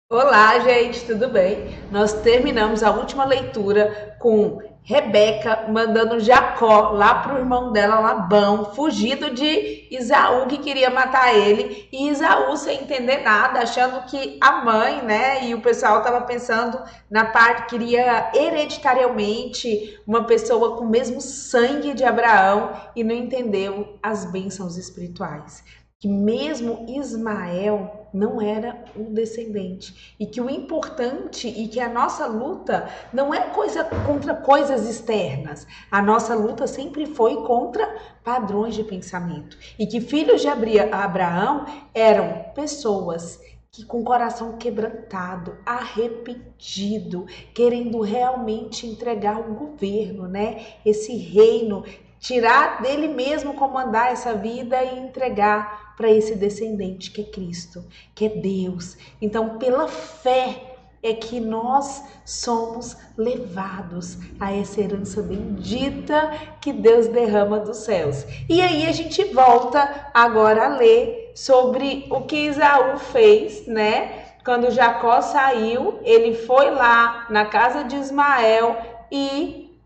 Olá, gente, tudo bem? Nós terminamos a última leitura com Rebeca mandando Jacó lá para o irmão dela, Labão, fugido de Esaú, que queria matar ele, e Esaú sem entender nada, achando que a mãe, né, e o pessoal estava pensando na parte, queria hereditariamente uma pessoa com o mesmo sangue de Abraão e não entendeu as bênçãos espirituais. Que mesmo Ismael não era um descendente e que o importante e que a nossa luta não é coisa contra coisas externas. A nossa luta sempre foi contra padrões de pensamento e que filhos de Abraão eram pessoas que com o coração quebrantado, arrependido, querendo realmente entregar o governo, né? Esse reino, tirar dele mesmo comandar essa vida e entregar para esse descendente que é Cristo, que é Deus. Então, pela fé é que nós somos levados a essa herança bendita que Deus derrama dos céus. E aí a gente volta agora a ler sobre o que Esaú fez, né? Quando Jacó saiu, ele foi lá na casa de Ismael e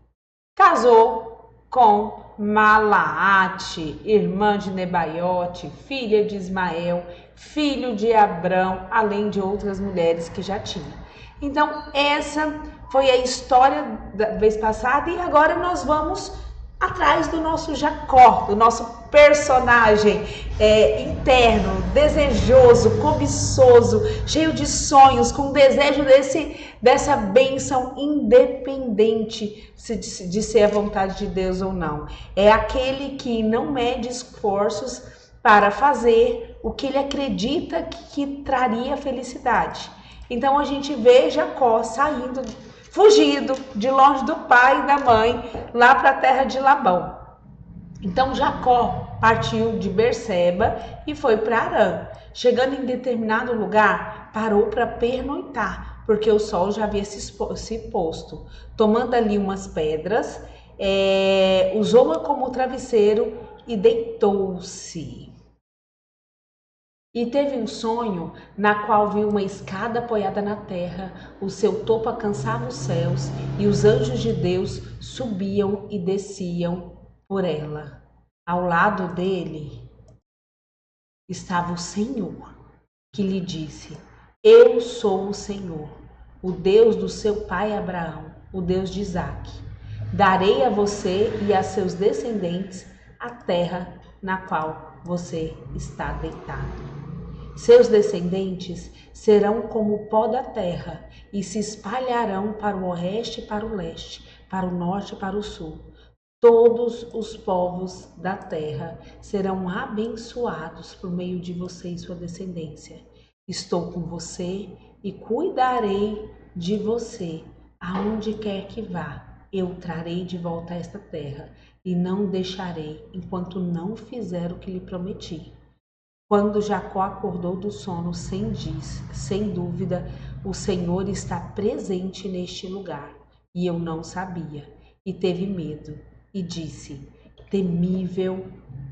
casou com Malaate, irmã de Nebaiote, filha de Ismael, filho de Abrão, além de outras mulheres que já tinha. Então, essa foi a história da vez passada e agora nós vamos atrás do nosso Jacó, do nosso personagem interno, desejoso, cobiçoso, cheio de sonhos, com desejo dessa bênção independente de ser a vontade de Deus ou não. É aquele que não mede esforços para fazer o que ele acredita que traria felicidade. Então a gente vê Jacó saindo, fugido de longe do pai e da mãe, lá para a terra de Labão. Então Jacó partiu de Berseba e foi para Arã. Chegando em determinado lugar, parou para pernoitar, porque o sol já havia se posto. Tomando ali umas pedras, usou-a como travesseiro e deitou-se. E teve um sonho na qual viu uma escada apoiada na terra, o seu topo alcançava os céus e os anjos de Deus subiam e desciam por ela. Ao lado dele estava o Senhor, que lhe disse: Eu sou o Senhor, o Deus do seu pai Abraão, o Deus de Isaque. Darei a você e a seus descendentes a terra na qual você está deitado. Seus descendentes serão como o pó da terra e se espalharão para o oeste e para o leste, para o norte e para o sul. Todos os povos da terra serão abençoados por meio de você e sua descendência. Estou com você e cuidarei de você aonde quer que vá. Eu trarei de volta a esta terra e não deixarei enquanto não fizer o que lhe prometi. Quando Jacó acordou do sono, sem dúvida, o Senhor está presente neste lugar, e eu não sabia, e teve medo, e disse: Temível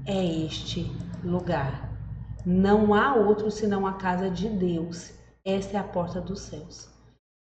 é este lugar. Não há outro senão a casa de Deus. Esta é a porta dos céus.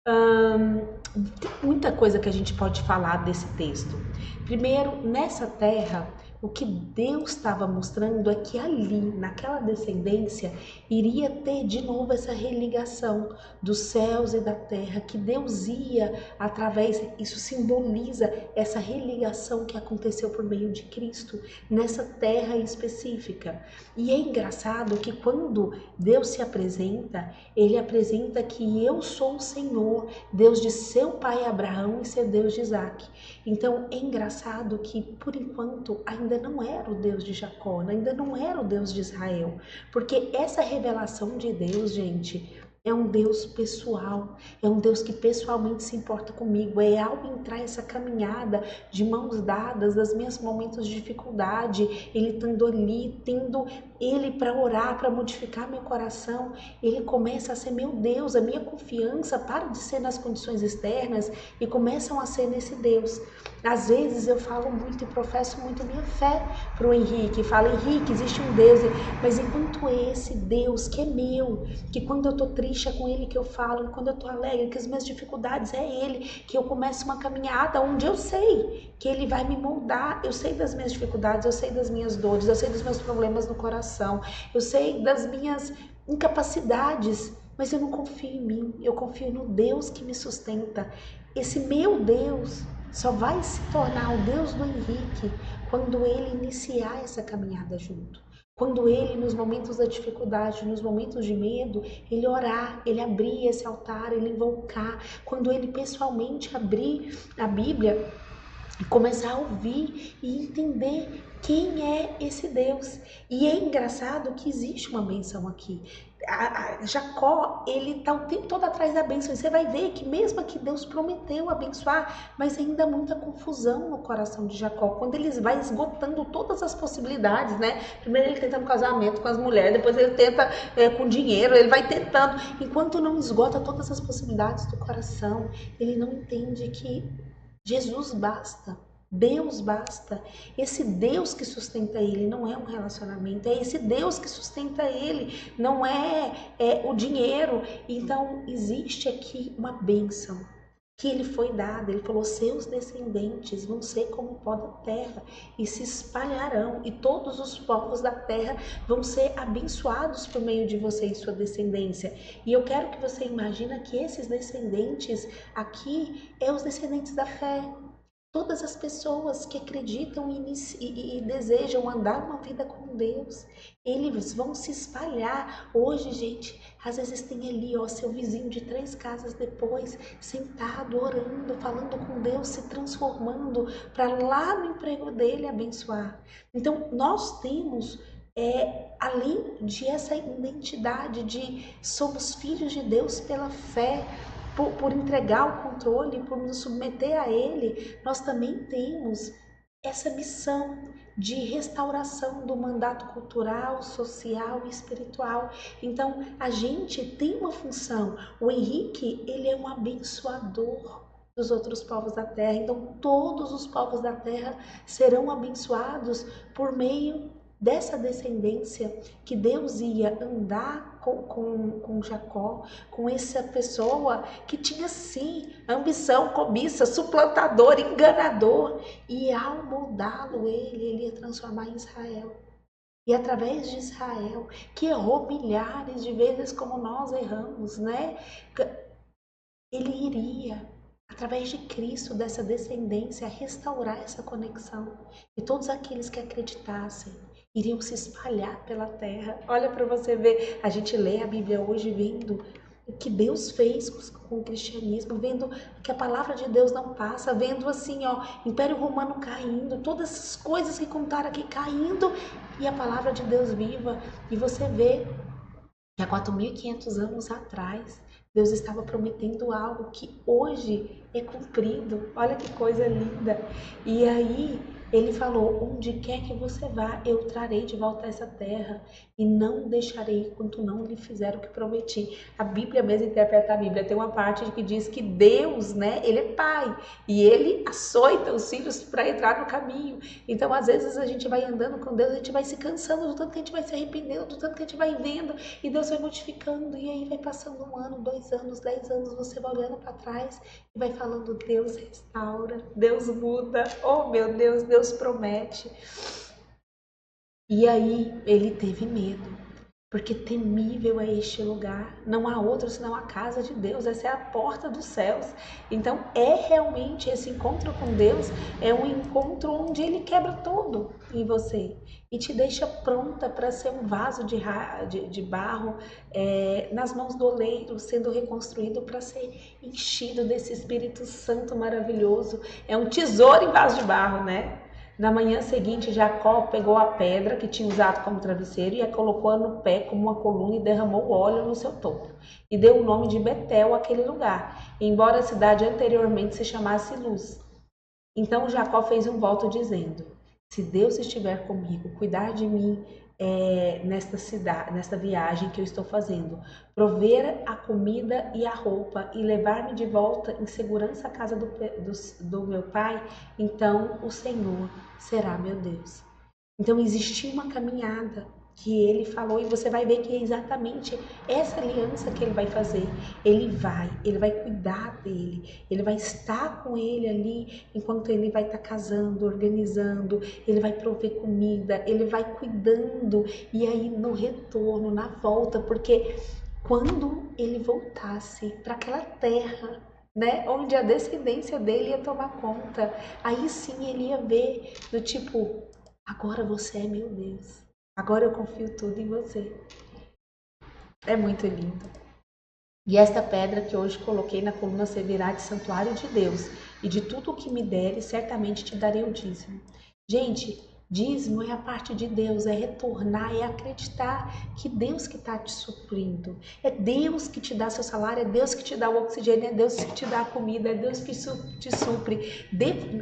Tem muita coisa que a gente pode falar desse texto. Primeiro, nessa terra, o que Deus estava mostrando é que ali, naquela descendência, iria ter de novo essa religação dos céus e da terra, que Deus ia através, isso simboliza essa religação que aconteceu por meio de Cristo, nessa terra específica. E é engraçado que quando Deus se apresenta, Ele apresenta que eu sou o Senhor, Deus de seu pai Abraão e seu Deus de Isaque. Então é engraçado que por enquanto ainda não era o Deus de Jacó, ainda não era o Deus de Israel, porque essa revelação de Deus, gente, é um Deus pessoal, é um Deus que pessoalmente se importa comigo, é ao entrar essa caminhada de mãos dadas, nos meus momentos de dificuldade, Ele estando ali, tendo ele para orar, para modificar meu coração, ele começa a ser meu Deus, a minha confiança para de ser nas condições externas e começam a ser nesse Deus. Às vezes eu falo muito e professo muito minha fé para o Henrique, falo, Henrique, existe um Deus, mas enquanto esse Deus que é meu, que quando eu tô triste é com ele que eu falo, quando eu tô alegre, que as minhas dificuldades é ele, que eu começo uma caminhada onde eu sei que ele vai me moldar, eu sei das minhas dificuldades, eu sei das minhas dores, eu sei dos meus problemas no coração, eu sei das minhas incapacidades, mas eu não confio em mim, eu confio no Deus que me sustenta. Esse meu Deus só vai se tornar o Deus do Henrique quando ele iniciar essa caminhada junto. Quando ele, nos momentos da dificuldade, nos momentos de medo, ele orar, ele abrir esse altar, ele invocar. Quando ele pessoalmente abrir a Bíblia e começar a ouvir e entender quem é esse Deus. E é engraçado que existe uma benção aqui. Jacó, ele está o tempo todo atrás da bênção. E você vai ver que mesmo que Deus prometeu abençoar, mas ainda há muita confusão no coração de Jacó. Quando ele vai esgotando todas as possibilidades, né? Primeiro ele tenta no casamento com as mulheres, depois ele tenta com dinheiro, ele vai tentando. Enquanto não esgota todas as possibilidades do coração, ele não entende que Jesus basta. Deus basta. Esse Deus que sustenta ele não é um relacionamento, é esse Deus que sustenta ele, não é o dinheiro. Então existe aqui uma bênção que ele foi dada. Ele falou, seus descendentes vão ser como o pó da terra e se espalharão, e todos os povos da terra vão ser abençoados por meio de você e sua descendência. E eu quero que você imagine que esses descendentes aqui é os descendentes da fé. Todas as pessoas que acreditam e desejam andar uma vida com Deus, eles vão se espalhar. Hoje, gente, às vezes tem ali, ó, seu vizinho de 3 casas depois, sentado, orando, falando com Deus, se transformando para lá no emprego dele abençoar. Então, nós temos além de essa identidade de somos filhos de Deus pela fé, por entregar o controle, por nos submeter a Ele, nós também temos essa missão de restauração do mandato cultural, social e espiritual. Então, a gente tem uma função. O Henrique, ele é um abençoador dos outros povos da terra. Então, todos os povos da terra serão abençoados por meio dessa descendência que Deus ia andar com Jacó, com essa pessoa que tinha sim ambição, cobiça, suplantador, enganador, e ao moldá-lo ele ia transformar em Israel. E através de Israel, que errou milhares de vezes como nós erramos, né? Ele iria, através de Cristo, dessa descendência, restaurar essa conexão. E todos aqueles que acreditassem iriam se espalhar pela terra. Olha para você ver, a gente lê a Bíblia hoje vendo o que Deus fez com o cristianismo, vendo que a palavra de Deus não passa, vendo assim, ó, Império Romano caindo, todas essas coisas que contaram aqui caindo, e a palavra de Deus viva. E você vê que há 4.500 anos atrás, Deus estava prometendo algo que hoje é cumprido. Olha que coisa linda. E aí ele falou, onde quer que você vá, eu trarei de volta essa terra e não deixarei enquanto não lhe fizer o que prometi. A Bíblia mesmo interpreta a Bíblia. Tem uma parte que diz que Deus, né, ele é pai e ele açoita os filhos para entrar no caminho. Então, às vezes a gente vai andando com Deus, a gente vai se cansando do tanto que a gente vai se arrependendo, do tanto que a gente vai vendo e Deus vai modificando. E aí vai passando 1 ano, 2 anos, 10 anos, você vai olhando para trás e vai falando, Deus restaura, Deus muda, oh meu Deus, Deus promete. E aí ele teve medo, porque temível é este lugar, não há outro senão a casa de Deus, essa é a porta dos céus. Então é realmente esse encontro com Deus, é um encontro onde ele quebra tudo em você e te deixa pronta para ser um vaso de barro nas mãos do oleiro, sendo reconstruído para ser enchido desse Espírito Santo maravilhoso. É um tesouro em vaso de barro, né? Na manhã seguinte, Jacó pegou a pedra que tinha usado como travesseiro e a colocou no pé como uma coluna e derramou óleo no seu topo. E deu o nome de Betel àquele lugar, embora a cidade anteriormente se chamasse Luz. Então Jacó fez um voto dizendo, se Deus estiver comigo, cuidar de mim nesta cidade, nesta viagem que eu estou fazendo, prover a comida e a roupa e levar-me de volta em segurança à casa do meu pai, então o Senhor será meu Deus. Então existia uma caminhada que ele falou e você vai ver que é exatamente essa aliança que ele vai fazer. Ele vai cuidar dele, ele vai estar com ele ali enquanto ele vai estar casando, organizando, ele vai prover comida, ele vai cuidando e aí no retorno, na volta, porque quando ele voltasse para aquela terra, né, onde a descendência dele ia tomar conta, aí sim ele ia ver do tipo, agora você é meu Deus. Agora eu confio tudo em você. É muito lindo. E esta pedra que hoje coloquei na coluna servirá de santuário de Deus, e de tudo o que me deres, certamente te darei o dízimo. Gente, dízimo é a parte de Deus, é retornar, é acreditar que Deus que está te suprindo. É Deus que te dá seu salário, é Deus que te dá o oxigênio, é Deus que te dá a comida, é Deus que te supre.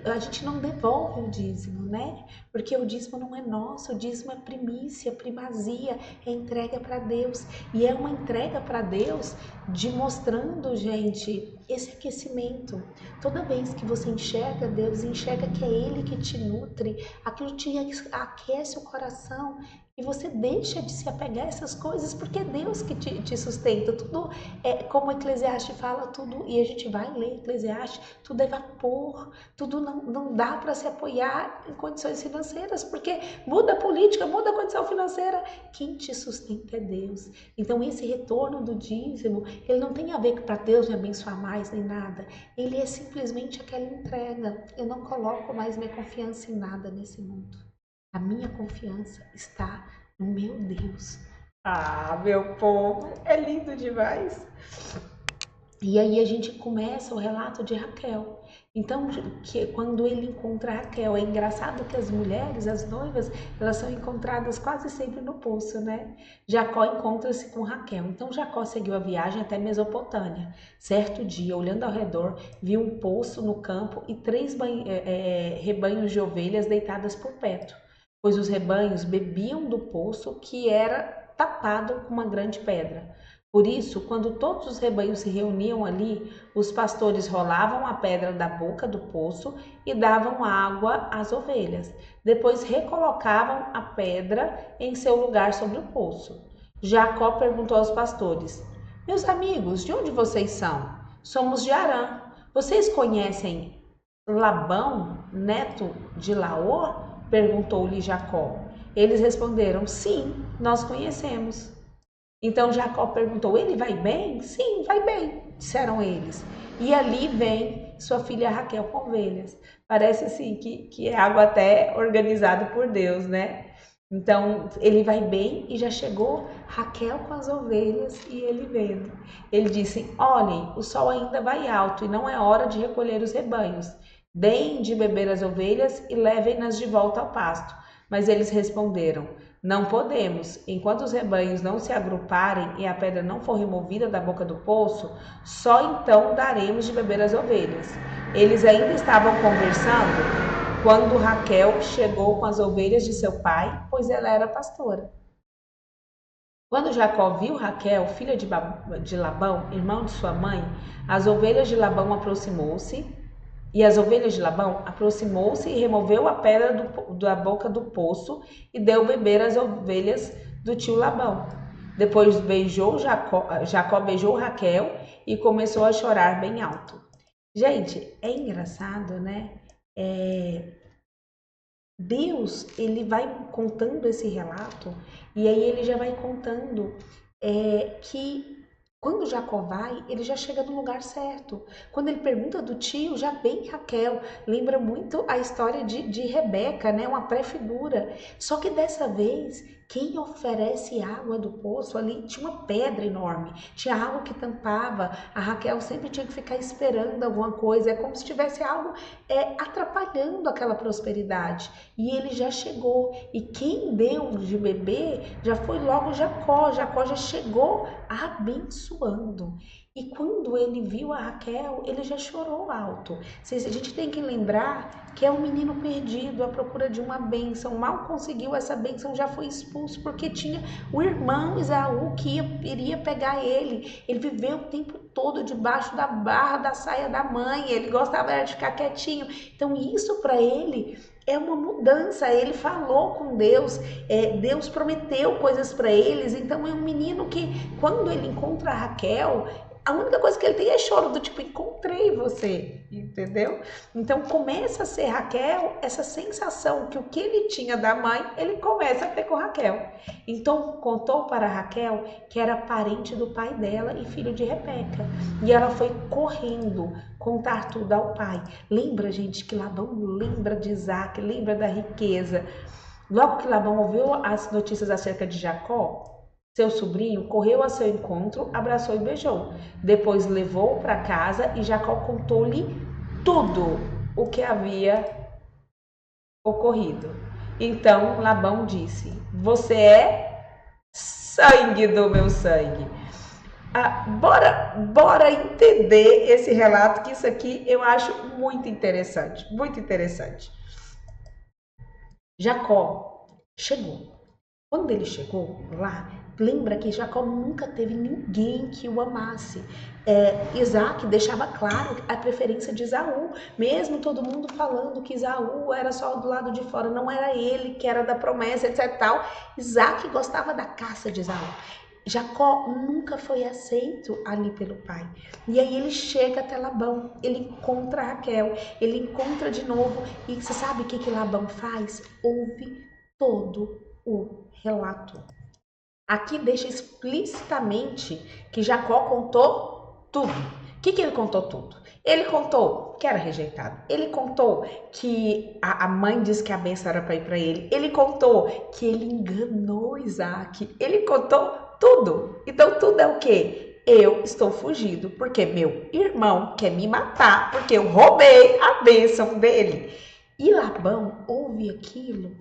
A gente não devolve o dízimo, né? Porque o dízimo não é nosso, o dízimo é primícia, primazia, é entrega para Deus. E é uma entrega para Deus de mostrando, gente, esse aquecimento. Toda vez que você enxerga Deus, enxerga que é Ele que te nutre, aquilo te aquece o coração e você deixa de se apegar a essas coisas, porque é Deus que te sustenta. Tudo é como Eclesiastes fala, tudo, e a gente vai ler Eclesiastes, tudo é vapor, tudo não dá para se apoiar em condições financeiras, porque muda a política, muda a condição financeira, quem te sustenta é Deus. Então esse retorno do dízimo, ele não tem a ver para Deus me abençoar mais nem nada, ele é simplesmente aquela entrega. Eu não coloco mais minha confiança em nada nesse mundo. A minha confiança está no meu Deus. Ah, meu povo, é lindo demais. E aí a gente começa o relato de Raquel. Então, quando ele encontra Raquel, é engraçado que as mulheres, as noivas, elas são encontradas quase sempre no poço, né? Jacó encontra-se com Raquel. Então, Jacó seguiu a viagem até Mesopotâmia. Certo dia, olhando ao redor, viu um poço no campo e 3 rebanhos de ovelhas deitadas por perto, pois os rebanhos bebiam do poço que era tapado com uma grande pedra. Por isso, quando todos os rebanhos se reuniam ali, os pastores rolavam a pedra da boca do poço e davam água às ovelhas. Depois recolocavam a pedra em seu lugar sobre o poço. Jacó perguntou aos pastores: Meus amigos, de onde vocês são? Somos de Harã. Vocês conhecem Labão, neto de Laor? Perguntou-lhe Jacó. Eles responderam: Sim, nós conhecemos. Então Jacó perguntou: Ele vai bem? Sim, vai bem, disseram eles. E ali vem sua filha Raquel com ovelhas. Parece assim que é algo até organizado por Deus, né? Então ele vai bem e já chegou Raquel com as ovelhas e ele vendo. Ele disse: Olhem, o sol ainda vai alto e não é hora de recolher os rebanhos. Deem de beber as ovelhas e levem-nas de volta ao pasto. Mas eles responderam: Não podemos. Enquanto os rebanhos não se agruparem e a pedra não for removida da boca do poço, só então daremos de beber as ovelhas. Eles ainda estavam conversando quando Raquel chegou com as ovelhas de seu pai, pois ela era pastora. Quando Jacó viu Raquel, filha de Labão, irmão de sua mãe, as ovelhas de Labão aproximou-se. E as ovelhas de Labão aproximou-se e removeu a pedra da boca do poço e deu beber às ovelhas do tio Labão. Depois beijou Jacó beijou Raquel e começou a chorar bem alto. Gente, é engraçado, né? Deus, ele vai contando esse relato e aí ele já vai contando que quando Jacó vai, ele já chega no lugar certo. Quando ele pergunta do tio, já vem Raquel. Lembra muito a história de Rebeca, né? Uma pré-figura. Só que dessa vez, quem oferece água do poço ali tinha uma pedra enorme. Tinha algo que tampava. A Raquel sempre tinha que ficar esperando alguma coisa. É como se tivesse algo atrapalhando aquela prosperidade. E ele já chegou. E quem deu de beber já foi logo Jacó. Jacó já chegou abençoando. E quando ele viu a Raquel, ele já chorou alto. A gente tem que lembrar que é um menino perdido à procura de uma bênção. Mal conseguiu essa bênção, já foi expulso expulso, porque tinha o irmão Esaú que iria pegar ele. Ele viveu o tempo todo debaixo da barra da saia da mãe, ele gostava de ficar quietinho. Então isso para ele é uma mudança. Ele falou com Deus, Deus prometeu coisas para eles. Então é um menino que, quando ele encontra a Raquel, a única coisa que ele tem é choro, do tipo, encontrei você, entendeu? Então começa a ser Raquel, essa sensação que o que ele tinha da mãe, ele começa a ter com Raquel. Então contou para Raquel que era parente do pai dela e filho de Rebeca. E ela foi correndo contar tudo ao pai. Lembra, gente, que Labão lembra de Isaac, lembra da riqueza. Logo que Labão ouviu as notícias acerca de Jacó, seu sobrinho correu ao seu encontro, abraçou e beijou. Depois levou-o para casa e Jacó contou-lhe tudo o que havia ocorrido. Então Labão disse: você é sangue do meu sangue. Bora entender esse relato, que isso aqui eu acho muito interessante, muito interessante. Jacó chegou. Quando ele chegou lá, lembra que Jacó nunca teve ninguém que o amasse. Isaac deixava claro a preferência de Esaú, mesmo todo mundo falando que Esaú era só do lado de fora, não era ele que era da promessa, etc. Tal. Isaac gostava da caça de Esaú. Jacó nunca foi aceito ali pelo pai. E aí ele chega até Labão, ele encontra Raquel, ele encontra de novo. E você sabe o que Labão faz? Ouve todo o relato. Aqui deixa explicitamente que Jacó contou tudo. O que ele contou tudo? Ele contou que era rejeitado. Ele contou que a mãe disse que a bênção era para ir para ele. Ele contou que ele enganou Isaac. Ele contou tudo. Então tudo é o quê? Eu estou fugido porque meu irmão quer me matar porque eu roubei a bênção dele. E Labão ouve aquilo,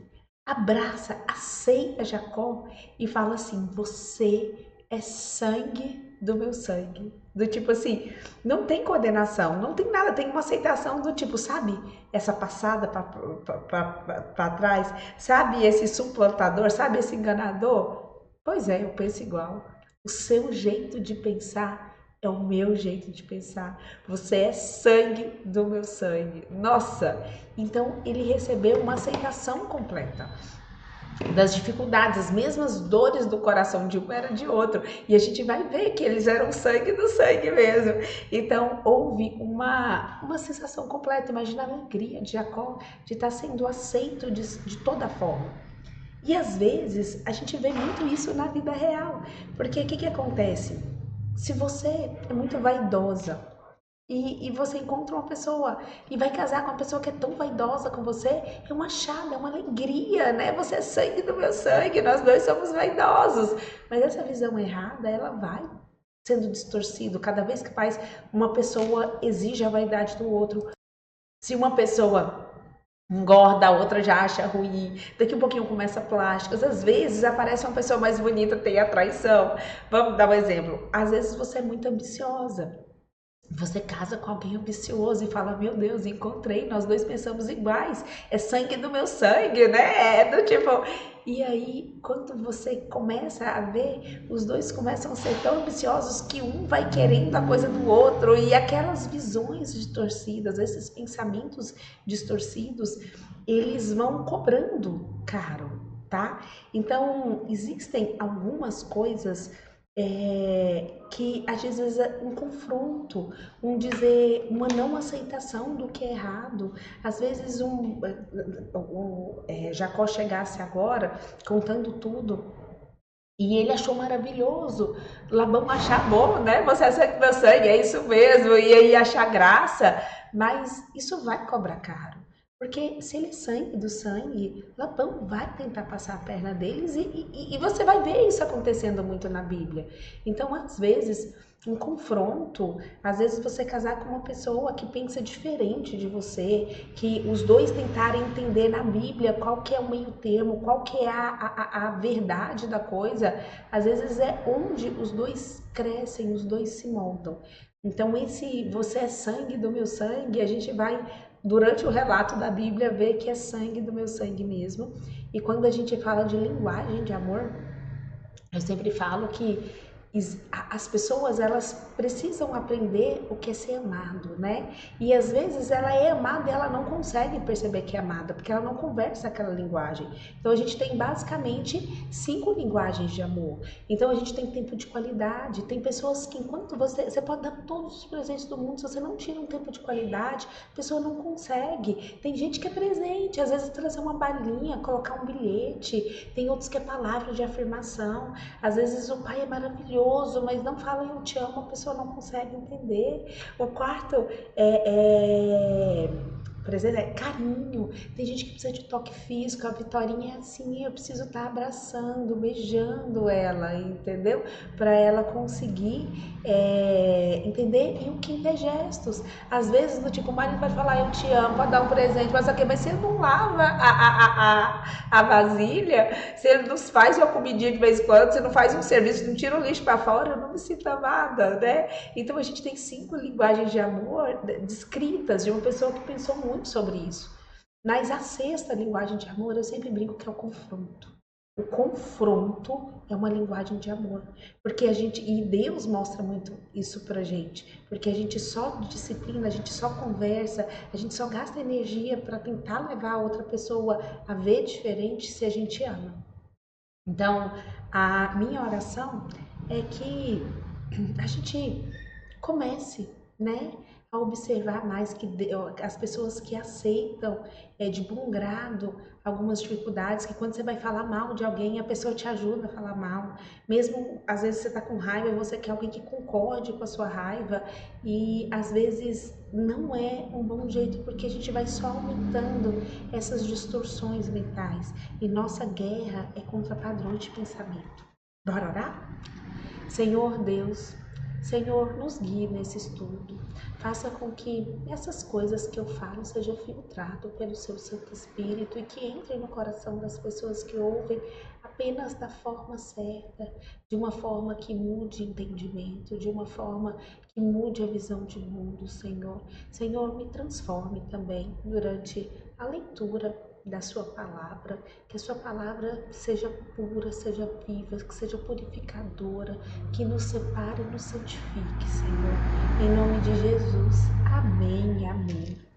abraça, aceita Jacó e fala assim: você é sangue do meu sangue. Do tipo assim, não tem condenação, não tem nada, tem uma aceitação do tipo, sabe, essa passada para trás, sabe, esse suplantador, sabe, esse enganador? Pois é, eu penso igual. O seu jeito de pensar é o meu jeito de pensar. Você é sangue do meu sangue. Nossa! Então ele recebeu uma aceitação completa das dificuldades, as mesmas dores do coração de um era de outro, e a gente vai ver que eles eram sangue do sangue mesmo. Então houve uma sensação completa. Imagina a alegria de Jacó de estar sendo aceito de toda forma. E às vezes a gente vê muito isso na vida real, porque o que acontece? Se você é muito vaidosa e você encontra uma pessoa e vai casar com uma pessoa que é tão vaidosa com você, é um achado, é uma alegria, né? Você é sangue do meu sangue, nós dois somos vaidosos. Mas essa visão errada, ela vai sendo distorcida cada vez que faz uma pessoa exige a vaidade do outro. Se uma pessoa engorda, a outra já acha ruim, daqui um pouquinho começa plásticas, às vezes aparece uma pessoa mais bonita, tem a traição. Vamos dar um exemplo, às vezes você é muito ambiciosa, você casa com alguém ambicioso e fala: meu Deus, encontrei, nós dois pensamos iguais, é sangue do meu sangue, né? É do tipo... E aí, quando você começa a ver, os dois começam a ser tão ambiciosos que um vai querendo a coisa do outro, e aquelas visões distorcidas, esses pensamentos distorcidos, eles vão cobrando caro, tá? Então, existem algumas coisas que às vezes é um confronto, uma não aceitação do que é errado. Às vezes Jacó chegasse agora contando tudo e ele achou maravilhoso, Labão achar bom, né? Você é sangue do meu sangue, é isso mesmo, e aí achar graça, mas isso vai cobrar caro. Porque se ele é sangue do sangue, Labão vai tentar passar a perna deles e você vai ver isso acontecendo muito na Bíblia. Então, às vezes, um confronto, às vezes você casar com uma pessoa que pensa diferente de você, que os dois tentarem entender na Bíblia qual que é o meio termo, qual que é a verdade da coisa, às vezes é onde os dois crescem, os dois se moldam. Então, você é sangue do meu sangue, a gente vai durante o relato da Bíblia, vê que é sangue do meu sangue mesmo. E quando a gente fala de linguagem de amor, eu sempre falo que as pessoas, elas precisam aprender o que é ser amado, né? E às vezes ela é amada e ela não consegue perceber que é amada, porque ela não conversa aquela linguagem. Então a gente tem basicamente 5 linguagens de amor. Então a gente tem tempo de qualidade. Tem pessoas que enquanto você pode dar todos os presentes do mundo, se você não tira um tempo de qualidade, a pessoa não consegue. Tem gente que é presente, às vezes trazer uma balinha, colocar um bilhete. Tem outros que é palavra de afirmação. Às vezes o pai é maravilhoso, mas não fala eu te amo, a pessoa não consegue entender. O quarto por exemplo, é carinho. Tem gente que precisa de toque físico, a Vitorinha é assim, eu preciso estar abraçando, beijando ela, entendeu? Para ela conseguir entender. E o quinto é gestos. Às vezes, do tipo, o marido pode falar eu te amo, pode dar um presente, mas você não lava a vasilha, se ele nos faz uma comidinha de vez em quando, você não faz um serviço, não tira o lixo para fora, eu não me sinto amada, né? Então a gente tem 5 linguagens de amor descritas de uma pessoa que pensou muito sobre isso. Mas a sexta linguagem de amor, eu sempre brinco que é o confronto. O confronto é uma linguagem de amor, porque e Deus mostra muito isso pra gente, porque a gente só disciplina, a gente só conversa, a gente só gasta energia para tentar levar a outra pessoa a ver diferente se a gente ama. Então, a minha oração é que a gente comece, né, a observar mais que as pessoas que aceitam de bom grado algumas dificuldades, que quando você vai falar mal de alguém, a pessoa te ajuda a falar mal. Mesmo às vezes você tá com raiva e você quer alguém que concorde com a sua raiva, e às vezes não é um bom jeito, porque a gente vai só aumentando essas distorções mentais. E nossa guerra é contra padrões de pensamento. Bora orar? Senhor Deus, Senhor, nos guie nesse estudo. Faça com que essas coisas que eu falo sejam filtradas pelo seu Santo Espírito e que entrem no coração das pessoas que ouvem apenas da forma certa, de uma forma que mude entendimento, de uma forma que mude a visão de mundo, Senhor. Senhor, me transforme também durante a leitura da sua palavra, que a sua palavra seja pura, seja viva, que seja purificadora, que nos separe e nos santifique, Senhor. Em nome de Jesus. Amém e amém.